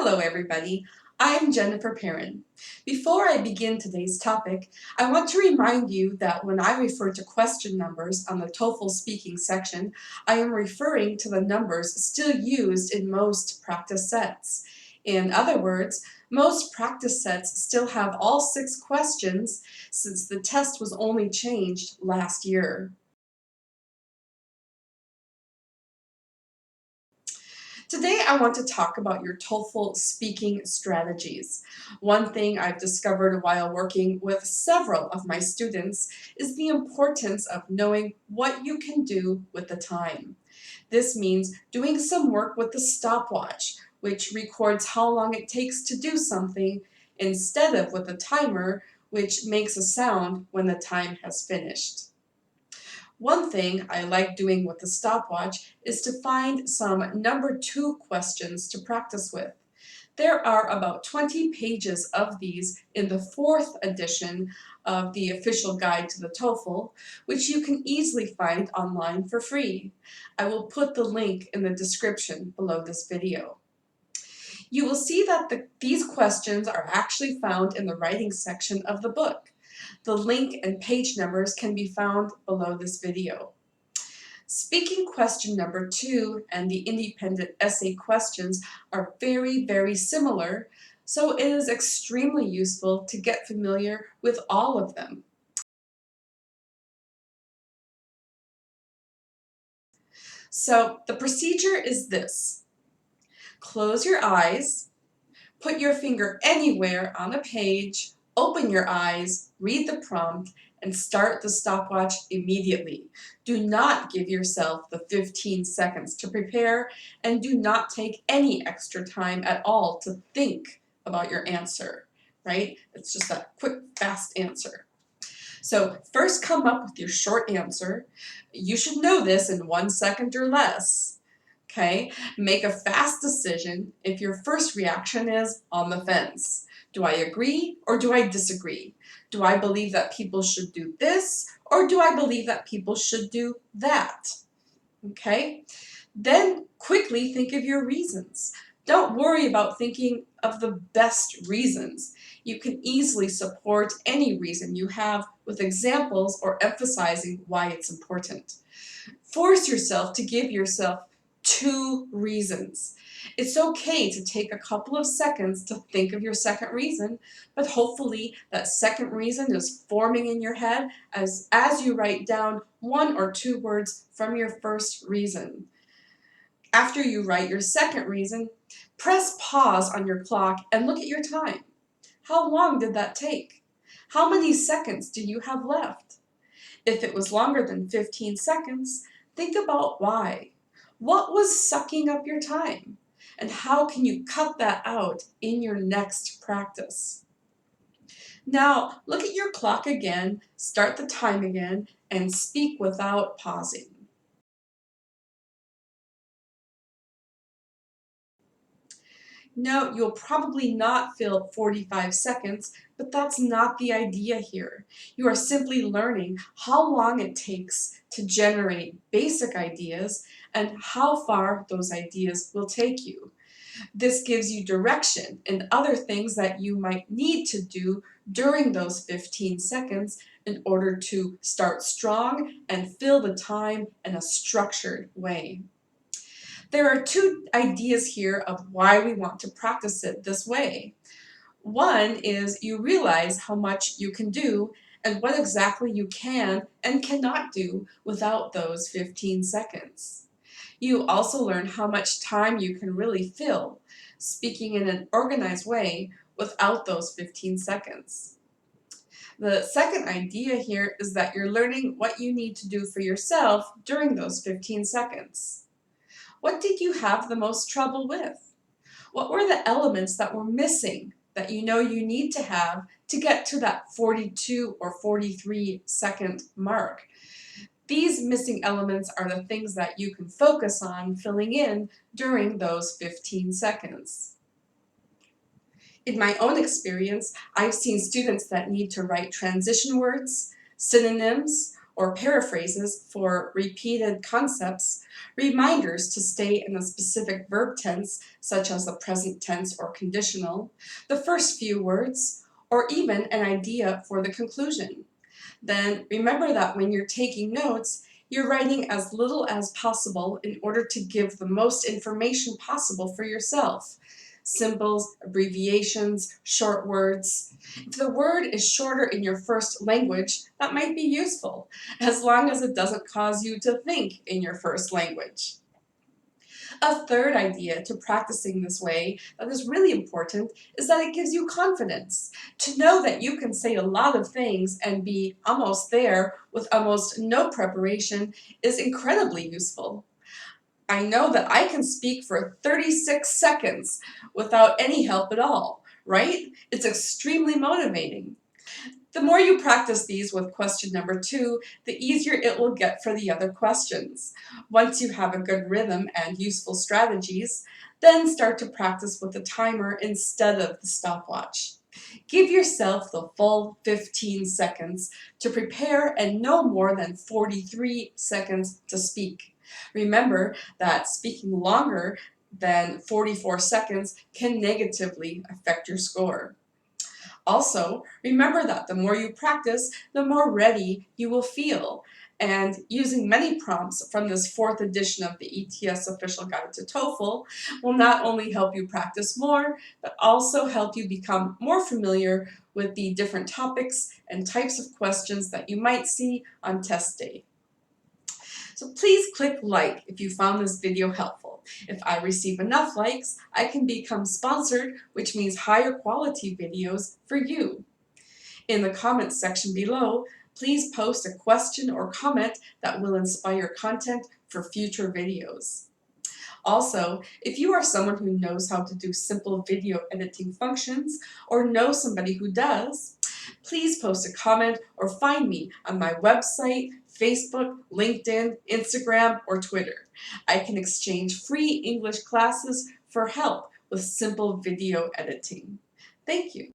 Hello everybody, I'm Jennifer Perrin. Before I begin today's topic, I want to remind you that when I refer to question numbers on the TOEFL speaking section, I am referring to the numbers still used in most practice sets. In other words, most practice sets still have all 6 questions since the test was only changed last year. Today I want to talk about your TOEFL speaking strategies. One thing I've discovered while working with several of my students is the importance of knowing what you can do with the time. This means doing some work with the stopwatch, which records how long it takes to do something, instead of with a timer, which makes a sound when the time has finished. One thing I like doing with the stopwatch is to find some number 2 questions to practice with. There are about 20 pages of these in the 4th edition of the official guide to the TOEFL, which you can easily find online for free. I will put the link in the description below this video. You will see that these questions are actually found in the writing section of the book. The link and page numbers can be found below this video. Speaking question number 2 and the independent essay questions are very similar, so it is extremely useful to get familiar with all of them. So the procedure is this. Close your eyes, put your finger anywhere on a page, open your eyes, read the prompt, and start the stopwatch immediately. Do not give yourself the 15 seconds to prepare, and do not take any extra time at all to think about your answer, right? It's just a quick, fast answer. So first come up with your short answer. You should know this in 1 second or less. Okay, make a fast decision if your first reaction is on the fence. Do I agree or do I disagree? Do I believe that people should do this or do I believe that people should do that? Okay, then quickly think of your reasons. Don't worry about thinking of the best reasons. You can easily support any reason you have with examples or emphasizing why it's important. Force yourself to give yourself 2 reasons. It's okay to take a couple of seconds to think of your second reason, but hopefully that second reason is forming in your head as you write down 1 or 2 words from your first reason. After you write your second reason, press pause on your clock and look at your time. How long did that take? How many seconds do you have left? If it was longer than 15 seconds, think about why. What was sucking up your time? And how can you cut that out in your next practice? Now, look at your clock again, start the time again, and speak without pausing. No, you'll probably not fill 45 seconds, but that's not the idea here. You are simply learning how long it takes to generate basic ideas and how far those ideas will take you. This gives you direction and other things that you might need to do during those 15 seconds in order to start strong and fill the time in a structured way. There are 2 ideas here of why we want to practice it this way. One is you realize how much you can do and what exactly you can and cannot do without those 15 seconds. You also learn how much time you can really fill, speaking in an organized way without those 15 seconds. The second idea here is that you're learning what you need to do for yourself during those 15 seconds. What did you have the most trouble with? What were the elements that were missing that you know you need to have to get to that 42 or 43 second mark? These missing elements are the things that you can focus on filling in during those 15 seconds. In my own experience, I've seen students that need to write transition words, synonyms, or paraphrases for repeated concepts, reminders to stay in a specific verb tense, such as the present tense or conditional, the first few words, or even an idea for the conclusion. Then remember that when you're taking notes, you're writing as little as possible in order to give the most information possible for yourself. Symbols, abbreviations, short words. If the word is shorter in your first language, that might be useful, as long as it doesn't cause you to think in your first language. A third idea to practicing this way that is really important is that it gives you confidence. To know that you can say a lot of things and be almost there with almost no preparation is incredibly useful. I know that I can speak for 36 seconds without any help at all, right? It's extremely motivating. The more you practice these with question number 2, the easier it will get for the other questions. Once you have a good rhythm and useful strategies, then start to practice with the timer instead of the stopwatch. Give yourself the full 15 seconds to prepare and no more than 43 seconds to speak. Remember that speaking longer than 44 seconds can negatively affect your score. Also, remember that the more you practice, the more ready you will feel. And using many prompts from this 4th edition of the ETS Official Guide to TOEFL will not only help you practice more, but also help you become more familiar with the different topics and types of questions that you might see on test day. So please click like if you found this video helpful. If I receive enough likes, I can become sponsored, which means higher quality videos for you. In the comments section below, please post a question or comment that will inspire content for future videos. Also, if you are someone who knows how to do simple video editing functions or know somebody who does, please post a comment or find me on my website, Facebook, LinkedIn, Instagram, or Twitter. I can exchange free English classes for help with simple video editing. Thank you.